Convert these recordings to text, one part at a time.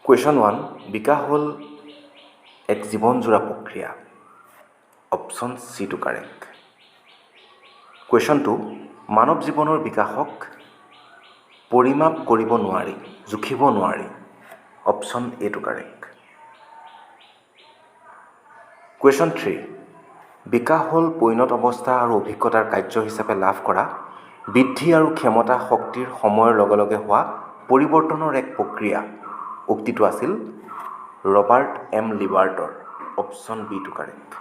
Question 1 বিকাশ হ'ল এক জীৱনজোৰা প্ৰক্ৰিয়া option C two correct question 2 মানৱ জীৱনৰ বিকাশক পৰিমাপ কৰিব নোৱাৰি জুখিব নোৱাৰি option A two correct question 3 বিকাশ হ'ল পৰিণত অৱস্থা আৰু অভিজ্ঞতাৰ কাৰ্য হিচাপে লাভ কৰা বৃদ্ধি আৰু ক্ষমতা শক্তিৰ সময়ৰ লগে লগে হোৱা পৰিৱৰ্তনৰ এক প্ৰক্ৰিয়া উক্তিটো আছিল ৰবাৰ্ট এম লিবাৰ্টৰ option B two correct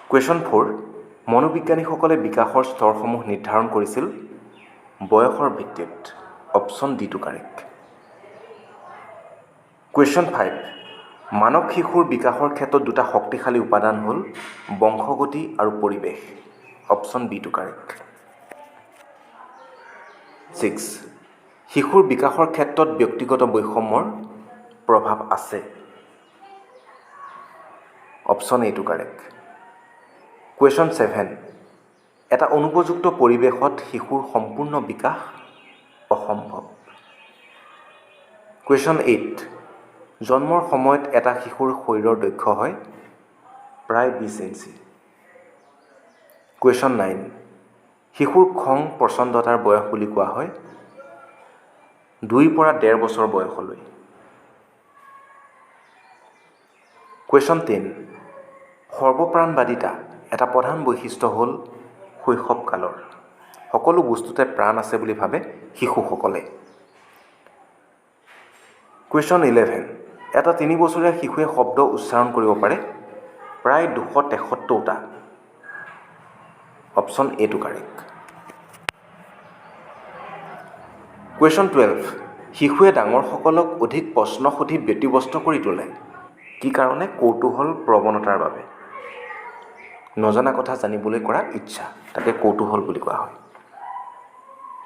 question 4 মনোবিজ্ঞানীসকলে বিকাশৰ স্তৰসমূহ নিৰ্ধাৰণ কৰিছিল বয়সৰ ভিত্তিত option D two correct question 5 মানৱ শিশুৰ বিকাশৰ ক্ষেত্ৰত দুটা শক্তিশালী উপাদান হ'ল বংশগতি আৰু পৰিৱেশ অপশ্যন বি টু কাৰেক্ট 6 শিশুৰ বিকাশৰ ক্ষেত্ৰত ব্যক্তিগত বৈষম্যৰ প্ৰভাৱ আছে option A two correct question 7 এটা অনুপযুক্ত পৰিৱেশত শিশুৰ সম্পূৰ্ণ বিকাশ অসম্ভৱ কুৱেশ্যন 8 জন্মৰ সময়ত এটা শিশুৰ শৰীৰৰ দৈৰ্ঘ্য হয় প্ৰায় 20 ইঞ্চি কুৱেশ্যন 9 শিশুৰ খং প্ৰচণ্ডতাৰ বয়স বুলি কোৱা হয় 2 পৰা 1.5 বছৰ বয়সলৈ কুৱেশ্যন 10 সৰ্বপ্ৰাণবাদিতা এটা প্ৰধান বৈশিষ্ট্য হ'ল শৈশৱকালৰ সকলো বস্তুতে প্ৰাণ আছে বুলি ভাবে শিশুসকলে কুৱেশ্যন 11 এটা 3 বছৰীয়া শিশুৱে শব্দ উচ্চাৰণ কৰিব পাৰে প্ৰায় 273টা option A two correct question 12 শিশুৱে ডাঙৰসকলক অধিক প্ৰশ্ন সুধি ব্যতিব্যস্ত কৰি তোলে কি কাৰণে কৌতূহল প্ৰৱণতাৰ বাবে নজনা কথা জানিবলৈ কৰা ইচ্ছা তাকে কৌতূহল বুলি কোৱা হয়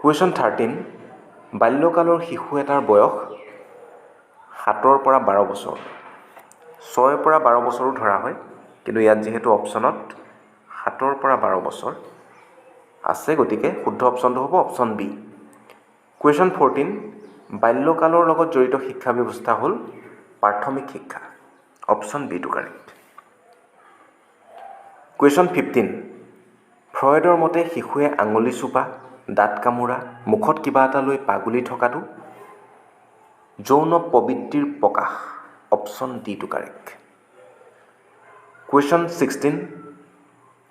কুৱেশ্যন 13 বাল্যকালৰ শিশু এটাৰ বয়স 7 পৰা 12 বছৰ 6 পৰা 12 বছৰো ধৰা হয় কিন্তু ইয়াত যিহেতু অপশ্যনত 7 পৰা 12 বছৰ আছে গতিকে শুদ্ধ অপশ্যনটো হ'ব অপশ্যন বি কুৱেশ্যন 14 বাল্যকালৰ লগত জড়িত শিক্ষা ব্যৱস্থা হ'ল প্ৰাথমিক শিক্ষা option B two correct question 15 ফ্ৰয়ডৰ মতে শিশুৱে আঙুলি চোপা দাঁত কামোৰা মুখত কিবা এটা লৈ পাগুলি থকাটো যৌন প্ৰবৃত্তিৰ প্ৰকাশ option D two correct question 16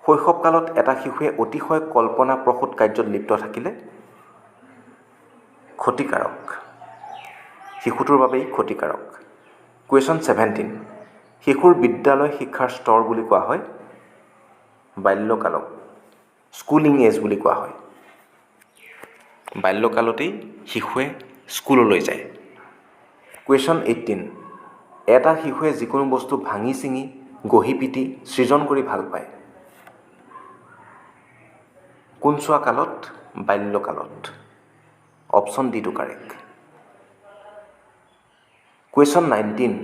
শৈশৱকালত এটা শিশুৱে অতিশয় কল্পনাপ্ৰসূত কাৰ্যত লিপ্ত থাকিলে ক্ষতিকাৰক শিশুটোৰ বাবেই ক্ষতিকাৰক কুৱেশ্যন 17 শিশুৰ বিদ্যালয় শিক্ষাৰ স্তৰ বুলি কোৱা হয় বাল্যকালক স্কুলিং এজ বুলি কোৱা হয় বাল্যকালতেই শিশুৱে স্কুললৈ যায় কুৱেশ্যন 18 এটা শিশুৱে যিকোনো বস্তু ভাঙি ছিঙি গঢ়ি পিটি সৃজন কৰি ভাল পায় কোনচোৱা কালত বাল্যকালত option D two correct question 19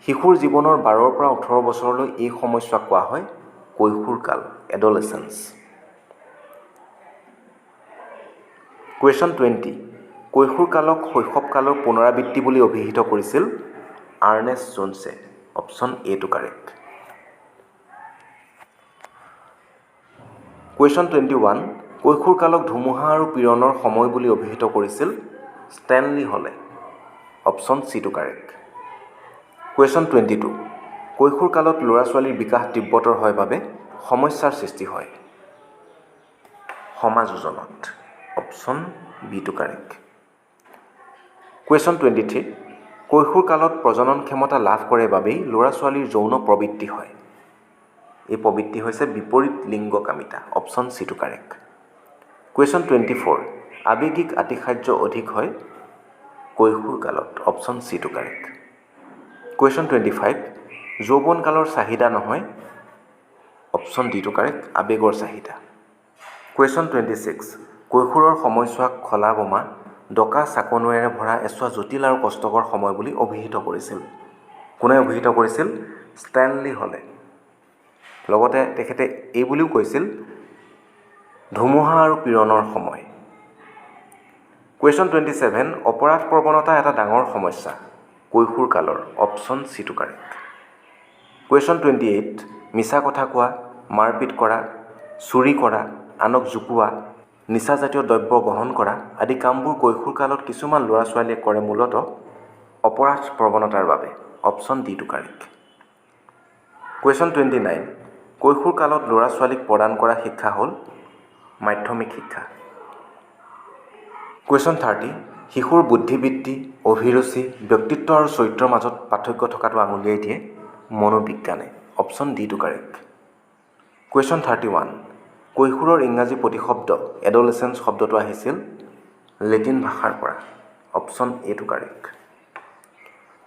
শিশুৰ জীৱনৰ 12 পৰা 18 বছৰলৈ এই সময়ছোৱাক কোৱা হয় কৈশোৰকাল এডলেচেন্স কুৱেশ্যন 20 কৈশোৰকালক শৈশৱকালৰ পুনৰাবৃত্তি বুলি অভিহিত কৰিছিল আৰ্নেষ্ট জোনছে option A two correct question 21 কৈশোৰকালক ধুমুহা আৰু পীড়নৰ সময় বুলি অভিহিত কৰিছিল ষ্টেনলি হলে option C two correct question 22 কৈশোৰকালত ল'ৰা ছোৱালীৰ বিকাশ তীব্ৰতৰ হয় বাবে সমস্যাৰ সৃষ্টি হয় সমাযোজনত option B two correct question 23 কৈশোৰকালত প্ৰজনন ক্ষমতা লাভ কৰে বাবেই ল'ৰা ছোৱালীৰ যৌন প্ৰবৃত্তি হয় এই প্ৰবৃত্তি হৈছে বিপৰীত লিংগকামিতা option C two correct question 24 আৱেগিক আতিশাৰ্য অধিক হয় কৈশোৰকালত option C two correct question 25 যৌৱনকালৰ চাহিদা নহয় অপশ্যন ডি টু কাৰেক্ট আৱেগৰ চাহিদা কুৱেশ্যন 26 কৈশোৰৰ সময়ছোৱাক খলা বোমা ডকা চাকনৈৰে ভৰা এছোৱা জটিল আৰু কষ্টকৰ সময় বুলি অভিহিত কৰিছিল কোনে অভিহিত কৰিছিল ষ্টেনলি হলে লগতে তেখেতে এই বুলিও কৈছিল ধুমুহা আৰু পীড়নৰ সময় কুৱেশ্যন 27 অপৰাধ প্ৰৱণতা এটা ডাঙৰ সমস্যা কৈশোৰ কালৰ option C two correct question 28 মিছা কথা কোৱা মাৰপিট কৰা চুৰি কৰা আনক জোকোৱা নিচাজাতীয় দ্ৰব্য গ্ৰহণ কৰা আদি কামবোৰ কৈশোৰ কালত কিছুমান ল'ৰা ছোৱালীয়ে কৰে মূলতঃ অপৰাধ প্ৰৱণতাৰ বাবে option D two correct question 29 কৈশোৰ কালত ল'ৰা ছোৱালীক প্ৰদান কৰা শিক্ষা হ'ল মাধ্যমিক শিক্ষা কুৱেশ্যন 30 শিশুৰ বুদ্ধিবৃত্তি অভিৰুচি ব্যক্তিত্ব আৰু চৰিত্ৰৰ মাজত পাৰ্থক্য থকাটো আঙুলিয়াই দিয়ে মনোবিজ্ঞানে option D two correct question 31 কৈশোৰৰ ইংৰাজী প্ৰতিশব্দ এডলেচেঞ্চ শব্দটো আহিছিল লেটিন ভাষাৰ পৰা option A two correct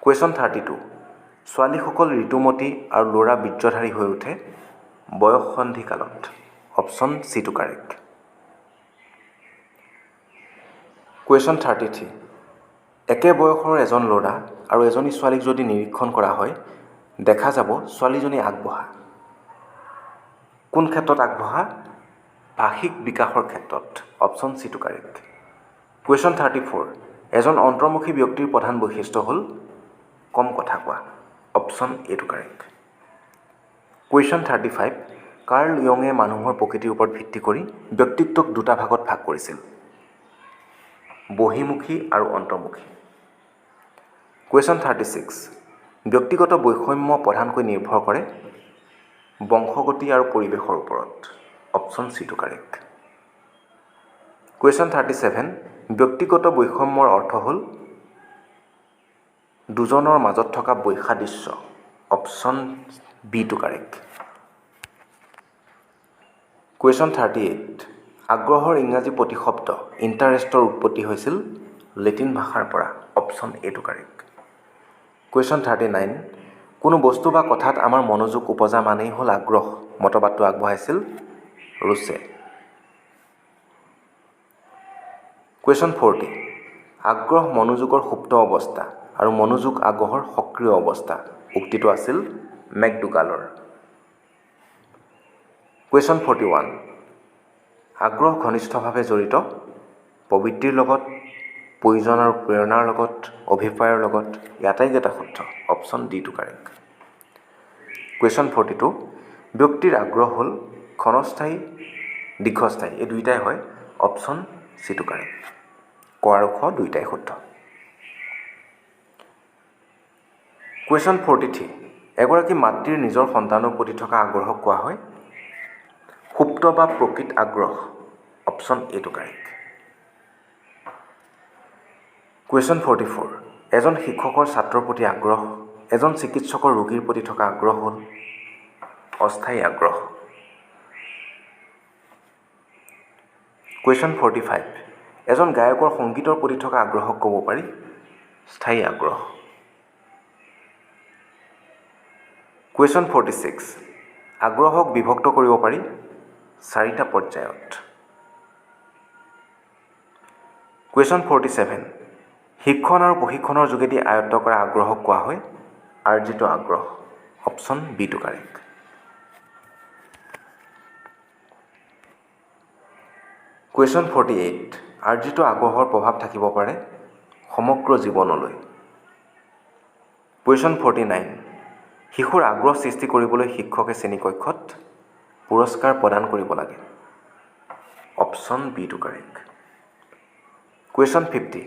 question 32 ছোৱালীসকল ঋতুমতী আৰু ল'ৰা বীৰ্যধাৰী হৈ উঠে বয়ঃসন্ধি কালত option C two correct question 33 একে বয়সৰ এজন ল'ৰা আৰু এজনী ছোৱালীক যদি নিৰীক্ষণ কৰা হয় দেখা যাব ছোৱালীজনী আগবঢ়া কোন ক্ষেত্ৰত আগবঢ়া ভাষিক বিকাশৰ ক্ষেত্ৰত option C two correct question 34 এজন অন্তৰ্মুখী ব্যক্তিৰ প্ৰধান বৈশিষ্ট্য হ'ল কম কথা কোৱা option A two correct question 35 Carl ইয়ঙে মানুহৰ প্ৰকৃতিৰ ওপৰত ভিত্তি কৰি ব্যক্তিত্বক দুটা ভাগত ভাগ কৰিছিল বহিমুখী আৰু অন্তৰ্মুখী কুৱেশ্যন 36 ব্যক্তিগত বৈষম্য প্ৰধানকৈ নিৰ্ভৰ কৰে বংশগতি আৰু পৰিৱেশৰ ওপৰত option C two correct question 37 ব্যক্তিগত বৈষম্যৰ অৰ্থ হ'ল দুজনৰ মাজত থকা বৈসাদৃশ্য option B two correct question 38 আগ্ৰহৰ ইংৰাজী প্ৰতিশব্দ ইণ্টাৰেষ্টৰ উৎপত্তি হৈছিল লেটিন ভাষাৰ পৰা option A two correct question 39 কোনো বস্তু বা কথাত আমাৰ মনোযোগ উপজা মানেই হ'ল আগ্ৰহ মতবাদটো আগবঢ়াইছিল ৰুছে কুৱেশ্যন 40 আগ্ৰহ মনোযোগৰ সুপ্ত অৱস্থা আৰু মনোযোগ আগ্ৰহৰ সক্ৰিয় অৱস্থা উক্তিটো আছিল মেকডুগালৰ কুৱেশ্যন 41 আগ্ৰহ ঘনিষ্ঠভাৱে জড়িত প্ৰবৃত্তিৰ লগত প্ৰয়োজন আৰু প্ৰেৰণাৰ লগত অভিপ্ৰায়ৰ লগত আটাইকেইটা শুদ্ধ option D two correct question 42 ব্যক্তিৰ আগ্ৰহ হ'ল ক্ষণস্থায়ী দীৰ্ঘস্থায়ী এই দুইটাই হয় অপশ্যন চি টু কাৰেক্ট ক আৰু খ দুইটাই শুদ্ধ কুৱেশ্যন 43 এগৰাকী মাতৃৰ নিজৰ সন্তানৰ প্ৰতি থকা আগ্ৰহক কোৱা হয় সুপ্ত বা প্ৰকৃত আগ্ৰহ option A two correct question 44 এজন শিক্ষকৰ ছাত্ৰৰ প্ৰতি আগ্ৰহ এজন চিকিৎসকৰ ৰোগীৰ প্ৰতি থকা আগ্ৰহ হ'ল অস্থায়ী আগ্ৰহ কুৱেশ্যন 45 এজন গায়কৰ সংগীতৰ প্ৰতি থকা আগ্ৰহক ক'ব পাৰি স্থায়ী আগ্ৰহ কুৱেশ্যন 46 আগ্ৰহক বিভক্ত কৰিব পাৰি চাৰিটা পৰ্যায়ত কুৱেশ্যন 47 শিক্ষণ আৰু প্ৰশিক্ষণৰ যোগেদি আয়ত্ত কৰা আগ্ৰহক কোৱা হয় আৰ্জিত আগ্ৰহ option B two correct question 48 আৰ্জিত আগ্ৰহৰ প্ৰভাৱ থাকিব পাৰে সমগ্ৰ জীৱনলৈ কুৱেশ্যন 49 শিশুৰ আগ্ৰহ সৃষ্টি কৰিবলৈ শিক্ষকে শ্ৰেণীকক্ষত পুৰস্কাৰ প্ৰদান কৰিব লাগে option B two correct question 50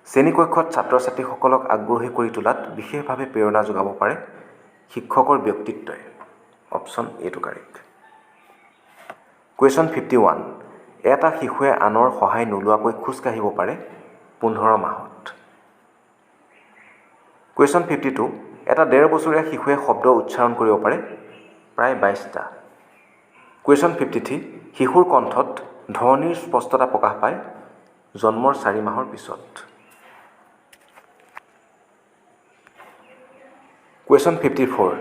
শ্ৰেণীকক্ষত ছাত্ৰ ছাত্ৰীসকলক আগ্ৰহী কৰি তোলাত বিশেষভাৱে প্ৰেৰণা যোগাব পাৰে শিক্ষকৰ ব্যক্তিত্বই option A two correct question 51 এটা শিশুৱে আনৰ সহায় নোলোৱাকৈ খোজকাঢ়িব পাৰে 15 মাহত কুৱেশ্যন 52 এটা 1.5 বছৰীয়া শিশুৱে শব্দ উচ্চাৰণ কৰিব পাৰে প্ৰায় 22টা কুৱেশ্যন 53 শিশুৰ কণ্ঠত ধ্বনিৰ স্পষ্টতা প্ৰকাশ পায় জন্মৰ 4 মাহৰ পিছত কুৱেশ্যন 54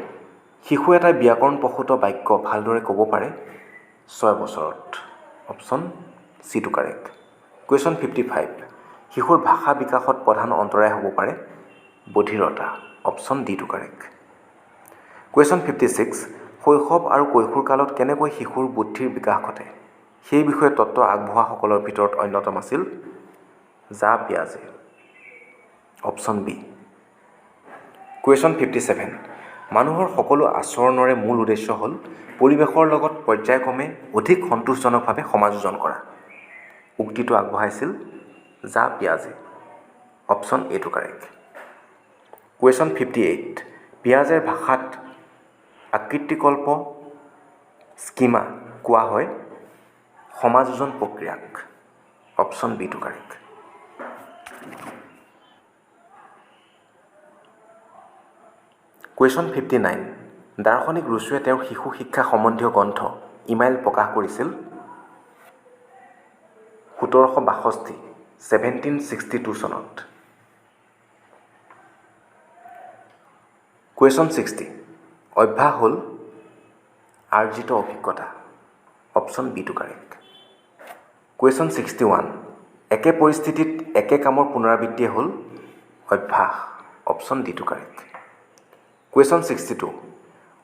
শিশু এটাই ব্যাকৰণপ্ৰসূত বাক্য ভালদৰে ক'ব পাৰে 6 বছৰত option C two correct question 55 শিশুৰ ভাষা বিকাশত প্ৰধান অন্তৰায় হ'ব পাৰে বধিৰতা option D two correct question 56 শৈশৱ আৰু কৈশোৰ কালত কেনেকৈ শিশুৰ বুদ্ধিৰ বিকাশ ঘটে সেই বিষয়ে তত্ত্ব আগবঢ়োৱাসকলৰ ভিতৰত অন্যতম আছিল জা পিয়াজে, অপশ্যন বি। কুৱেশ্যন 57, মানুহৰ সকলো আচৰণৰে মূল উদ্দেশ্য হ'ল পৰিৱেশৰ লগত পৰ্যায়ক্ৰমে অধিক সন্তোষজনকভাৱে সমাযোজন কৰা। উক্তিটো আগবঢ়াইছিল জা পিয়াজে, অপশ্যন এটো কাৰেক্ট। কুৱেশ্যন 58, পিয়াজেৰ ভাষাত আকৃতিকল্প স্কিমা কোৱা হয় সমাযোজন প্ৰক্ৰিয়াক, অপশ্যন বিটো কাৰেক্ট। কুৱেশ্যন 59, দাৰ্শনিক ৰুছুৱে তেওঁৰ শিশু শিক্ষা সম্বন্ধীয় গ্ৰন্থ ইমাইল প্ৰকাশ কৰিছিল 1762 চনত। কুৱেশ্যন 60, অভ্যাস হ'ল আৰ্জিত অভিজ্ঞতা, অপশ্যন বিটো কাৰেক্ট। কুৱেশ্যন 61, একে পৰিস্থিতিত একে কামৰ পুনৰাবৃত্তিয়ে হ'ল অভ্যাস, অপশ্যন ডিটো কাৰেক্ট। কুৱেশ্যন 62,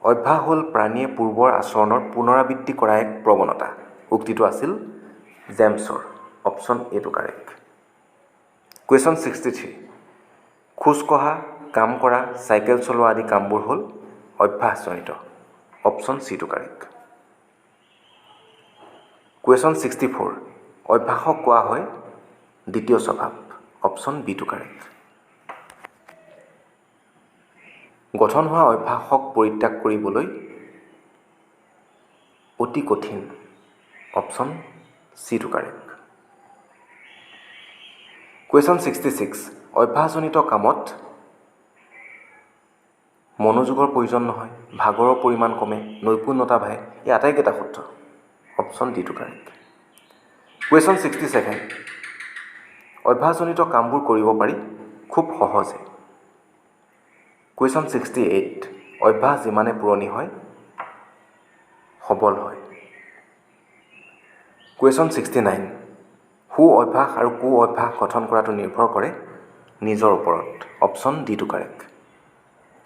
অভ্যাস হ'ল প্ৰাণীয়ে পূৰ্বৰ আচৰণৰ পুনৰাবৃত্তি কৰা এক প্ৰৱণতা। উক্তিটো আছিল জেমছৰ, অপশ্যন এটো কাৰেক্ট। কুৱেশ্যন 63, খোজ কঢ়া, কাম কৰা, চাইকেল চলোৱা আদি কামবোৰ হ'ল অভ্যাসজনিত, অপশ্যন চিটো কাৰেক্ট। কুৱেশ্যন 64, অভ্যাসক কোৱা হয় দ্বিতীয় স্বভাৱ, অপশ্যন বিটো কাৰেক্ট। গঠন হোৱা অভ্যাসক পৰিত্যাগ কৰিবলৈ অতি কঠিন, অপশ্যন চিটো কাৰেক্ট। কুৱেশ্যন 66, অভ্যাসজনিত কামত মনোযোগৰ প্ৰয়োজন নহয়, ভাগৰৰ পৰিমাণ কমে, নৈপুণ্যতা বাঢ়ে, এই আটাইকেইটা শুদ্ধ, অপশ্যন ডিটো কাৰেক্ট। কুৱেশ্যন 67, অভ্যাসজনিত কামবোৰ কৰিব পাৰি খুব সহজে। কুৱেশ্যন 68, অভ্যাস যিমানে পুৰণি হয় সবল হয়। কুৱেশ্যন 69, সু অভ্যাস আৰু কু অভ্যাস গঠন কৰাটো নিৰ্ভৰ কৰে নিজৰ ওপৰত, অপশ্যন ডিটো কাৰেক্ট।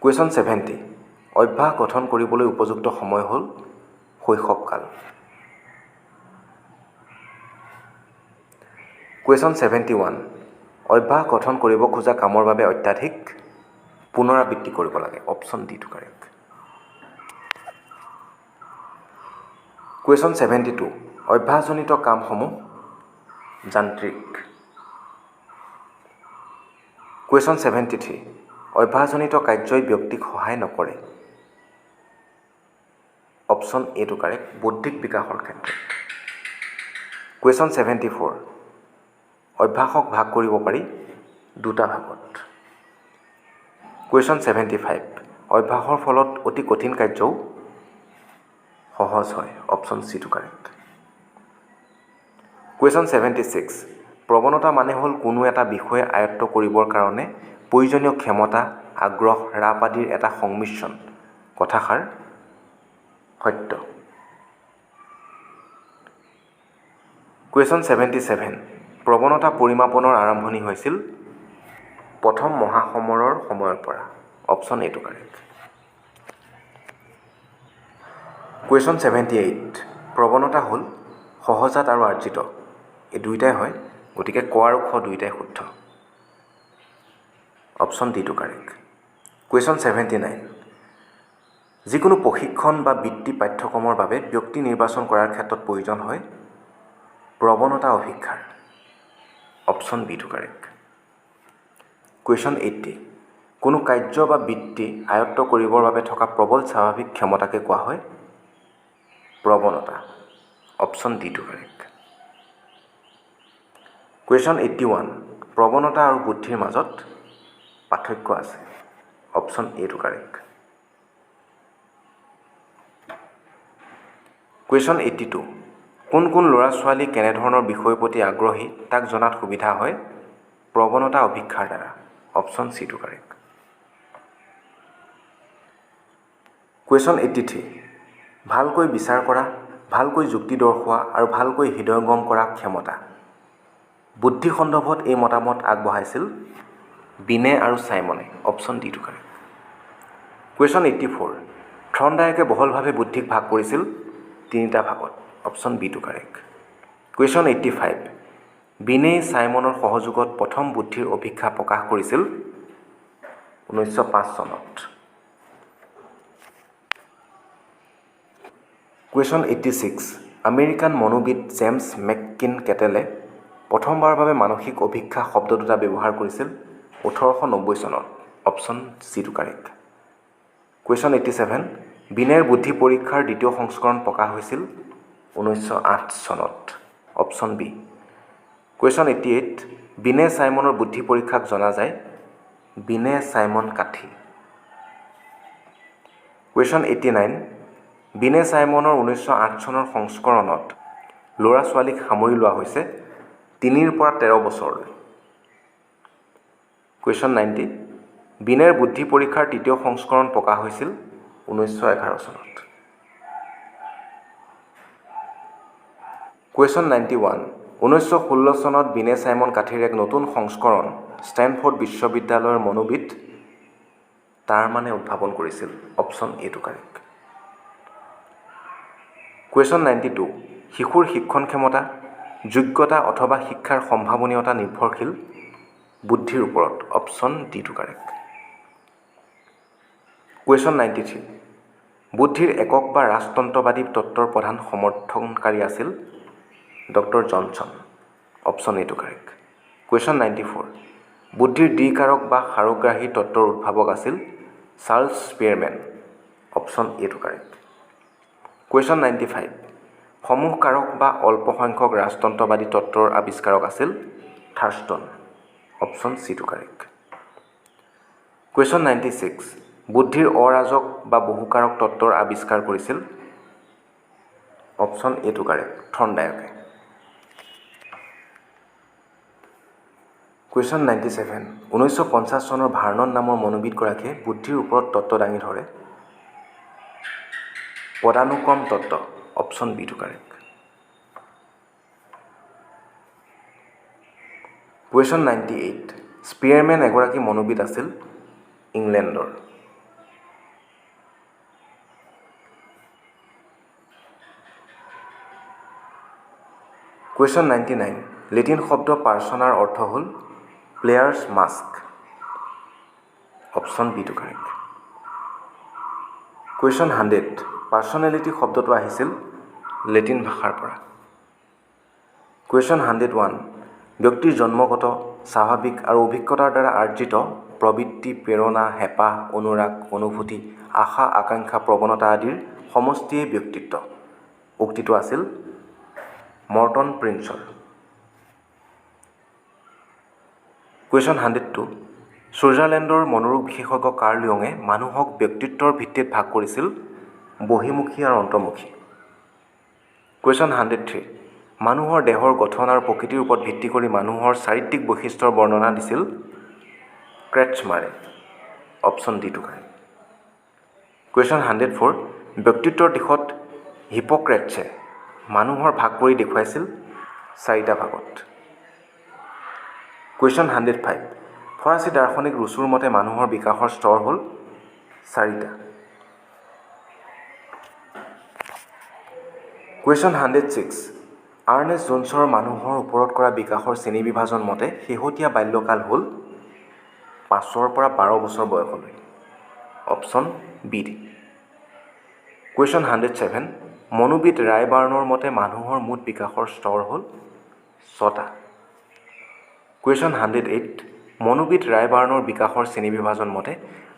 কুৱেশ্যন 70, অভ্যাস গঠন কৰিবলৈ উপযুক্ত সময় হ'ল শৈশৱকাল। কুৱেশ্যন 71, অভ্যাস গঠন কৰিব খোজা কামৰ বাবে অত্যাধিক পুনৰাবৃত্তি কৰিব লাগে, অপশ্যন ডিটো কাৰেক্ট। কুৱেশ্যন 72, অভ্যাসজনিত কামসমূহ যান্ত্ৰিক। কুৱেশ্যন 73, অভ্যাসজনিত কাৰ্যই ব্যক্তিক সহায় নকৰে, অপশ্যন এটো কাৰেক্ট, বৌদ্ধিক বিকাশৰ ক্ষেত্ৰত। কুৱেশ্যন 74, অভ্যাসক ভাগ কৰিব পাৰি দুটা ভাগত। কুৱেশ্যন 75, অভ্যাসৰ ফলত অতি কঠিন কাৰ্যও সহজ হয়, অপশ্যন চিটো কাৰেক্ট। কুৱেশ্যন 76, প্ৰৱণতা মানে হ'ল কোনো এটা বিষয় আয়ত্ত কৰিবৰ কাৰণে প্ৰয়োজনীয় ক্ষমতা, আগ্ৰহ, ৰাপ আদিৰ এটা সংমিশ্ৰণ, কথাষাৰ সত্য। কুৱেশ্যন 77, প্ৰৱণতা পৰিমাপনৰ আৰম্ভণি হৈছিল প্ৰথম মহাসমৰৰ সময়ৰ পৰা, অপশ্যন এটো কাৰেক্ট। কুৱেশ্যন 78, প্ৰৱণতা হ'ল সহজাত আৰু আৰ্জিত, এই দুয়োটাই হয়, গতিকে ক আৰু খ দুয়োটাই শুদ্ধ, অপশ্যন ডিটো কাৰেক্ট। কুৱেশ্যন 79, যিকোনো প্ৰশিক্ষণ বা বৃত্তি পাঠ্যক্ৰমৰ বাবে ব্যক্তি নিৰ্বাচন কৰাৰ ক্ষেত্ৰত প্ৰয়োজন হয় প্ৰৱণতা অভিক্ষাৰ, অপশ্যন বিটো কাৰেক্ট। কুৱেশ্যন 80, কোনো কাৰ্য বা বৃত্তি আয়ত্ত কৰিবৰ বাবে থকা প্ৰবল স্বাভাৱিক ক্ষমতাকে কোৱা হয় প্ৰৱণতা, অপশ্যন ডিটো কাৰেক্ট। কুৱেশ্যন 81, প্ৰৱণতা আৰু বুদ্ধিৰ মাজত পাৰ্থক্য আছে, অপশ্যন এটো কাৰেক্ট। কুৱেশ্যন 82, কোন কোন ল'ৰা ছোৱালী কেনেধৰণৰ বিষয়ৰ প্ৰতি আগ্ৰহী তাক জনাত সুবিধা হয় প্ৰৱণতা অভিক্ষাৰ দ্বাৰা, অপশ্যন চিটো কাৰেক্ট। কুৱেশ্যন 83, ভালকৈ বিচাৰ কৰা, ভালকৈ যুক্তি দৰ্শোৱা আৰু ভালকৈ হৃদয়ংগম কৰা ক্ষমতা। বুদ্ধি সন্দৰ্ভত এই মতামত আগবঢ়াইছিল বিনে আৰু চাইমনে, অপশ্যন ডিটো কাৰেক্ট। কুৱেশ্যন 84, থৰ্ণডায়েকে বহলভাৱে বুদ্ধিক ভাগ কৰিছিল তিনিটা ভাগত, অপশ্যন বিটো কাৰেক্ট। কুৱেশ্যন 85, বিনে চাইমনৰ সহযোগত প্ৰথম বুদ্ধিৰ অভিক্ষা প্ৰকাশ কৰিছিল 1905 চনত। কুৱেশ্যন 86 আমেৰিকান মনোবিদ জেমছ মেককিন কেটেলে প্ৰথমবাৰৰ বাবে মানসিক অভিক্ষা শব্দ দুটা ব্যৱহাৰ কৰিছিল 1890 চনত। অপশ্যন চিটো কাৰেক্ট। কুৱেশ্যন 87 বিনেৰ বুদ্ধি পৰীক্ষাৰ দ্বিতীয় সংস্কৰণ প্ৰকাশ হৈছিল 1908 চনত। Option B. কুৱেশ্যন 88 বিনে চাইমনৰ বুদ্ধি পৰীক্ষাক জনা যায় বিনে চাইমন কাঠি। কুৱেশ্যন 89 বিনে চাইমনৰ 1908 চনৰ সংস্কৰণত ল'ৰা ছোৱালীক সামৰি লোৱা হৈছে 3 পৰা 13 বছৰলৈ। কুৱেশ্যন 90 বিনেৰ বুদ্ধি পৰীক্ষাৰ তৃতীয় সংস্কৰণ প্ৰকাশ হৈছিল 1911 চনত। কুৱেশ্যন 91 1916 চনত বিনে চাইমন কাঠিৰ এক নতুন সংস্কৰণ ষ্টেনফৰ্ড বিশ্ববিদ্যালয়ৰ মনোবিদ টাৰমানে উদ্ভাৱন কৰিছিল। অপশ্যন এটো কাৰেক্ট। কুৱেশ্যন 92 শিশুৰ শিক্ষণ ক্ষমতা যোগ্যতা অথবা শিক্ষাৰ সম্ভাৱনীয়তা নিৰ্ভৰশীল বুদ্ধিৰ ওপৰত। অপশ্যন ডিটো কাৰেক্ট। কুৱেশ্যন 93 বুদ্ধিৰ একক বা ৰাজতন্ত্ৰবাদী তত্ত্বৰ প্ৰধান সমৰ্থনকাৰী আছিল ডক্টৰ জনছন। অপশ্যন এটো কাৰেক্ট। কুৱেশ্যন 94 বুদ্ধিৰ দ্বিকাৰক বা সাৰোগ্ৰাহী তত্ত্বৰ উদ্ভাৱক আছিল চাৰ্লছ স্পিয়াৰমেন। অপশ্যন এটো কাৰেক্ট। কুৱেশ্যন 95 সমূহ কাৰক বা অল্প সংখ্যক ৰাজতন্ত্ৰবাদী তত্ত্বৰ আৱিষ্কাৰক আছিল থাৰ্ষ্টন। অপশ্যন চিটো কাৰেক্ট। কুৱেশ্যন 96 বুদ্ধিৰ অৰাজক বা বহুকাৰক তত্ত্বৰ আৱিষ্কাৰ কৰিছিল অপশ্যন এটো কাৰেক্ট থৰ্নডায়কে। কুৱেশ্যন 97 1950 চনৰ ভাৰ্নন নামৰ মনোবিদগৰাকীয়ে বুদ্ধিৰ ওপৰত তত্ত্ব দাঙি ধৰে পদানুক্ৰম তত্ত্ব। অপশ্যন বিটো কাৰেক্ট। কুৱেশ্যন 98 স্পিয়াৰমেন এগৰাকী মনোবিদ আছিল ইংলেণ্ডৰ। কুৱেশ্যন 99 লেটিন শব্দ পাৰ্চনাৰ অৰ্থ হ'ল প্লেয়াৰ্ছ মাস্ক। অপশ্যন বিটো কাৰেক্ট। কুৱেশ্যন 100 পাৰ্চনেলিটি শব্দটো আহিছিল লেটিন ভাষাৰ পৰা। কুৱেশ্যন 101 ব্যক্তিৰ জন্মগত স্বাভাৱিক আৰু অভিজ্ঞতাৰ দ্বাৰা আৰ্জিত প্ৰবৃত্তি প্ৰেৰণা হেঁপাহ অনুৰাগ অনুভূতি আশা আকাংক্ষা প্ৰৱণতা আদিৰ সমষ্টিয়ে ব্যক্তিত্ব। উক্তিটো আছিল মৰ্টন প্ৰিন্সৰ। কুৱেশ্যন 102 ছুইজাৰলেণ্ডৰ মনোৰোগ বিশেষজ্ঞ কাৰ্ল ইয়ঙে মানুহক ব্যক্তিত্বৰ ভিত্তিত ভাগ কৰিছিল বহিমুখী আৰু অন্তৰ্মুখী। কুৱেশ্যন 103 মানুহৰ দেহৰ গঠন আৰু প্ৰকৃতিৰ ওপৰত ভিত্তি কৰি মানুহৰ চাৰিত্ৰিক বৈশিষ্ট্যৰ বৰ্ণনা দিছিল ক্ৰেটছমাৰে। অপশ্যন ডিটো কাৰেক্ট। কুৱেশ্যন 104 ব্যক্তিত্বৰ দিশত হিপ'ক্ৰেটছে মানুহৰ ভাগ কৰি দেখুৱাইছিল 4টা ভাগত। কুৱেশ্যন 105 ফৰাচী দাৰ্শনিক ৰুছুৰ মতে মানুহৰ বিকাশৰ স্তৰ হ'ল 4টা। কুৱেশ্যন 106 আৰ্নেষ্ট জোনছৰ মানুহৰ ওপৰত কৰা বিকাশৰ শ্ৰেণীবিভাজন মতে শেহতীয়া বাল্যকাল হ'ল 5 পৰা 12 বছৰ বয়সলৈ। Option B. কুৱেশ্যন 107 মনোবিদ ৰায়বাৰ্ণৰ মতে মানুহৰ মুঠ বিকাশৰ স্তৰ হ'ল 6টা। কুৱেশ্যন 108 মনোবিদ ৰায়বাৰ্ণৰ বিকাশৰ শ্ৰেণীবিভাজন মতে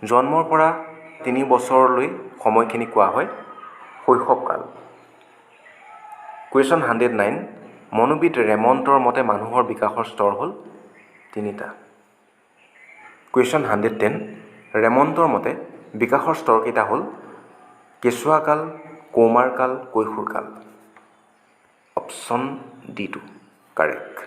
জন্মৰ পৰা 3 বছৰলৈ সময়খিনি কোৱা হয় শৈশৱকাল। কুৱেশ্যন 109 মনোবিদ ৰেমণ্ডৰ মতে মানুহৰ বিকাশৰ স্তৰ হ'ল 3টা। কুৱেশ্যন 110 ৰেমণ্ডৰ মতে বিকাশৰ স্তৰকেইটা হ'ল কেঁচুৱাকাল কৌমাৰকাল কৈশোৰকাল। অপশ্যন ডিটো কাৰেক্ট।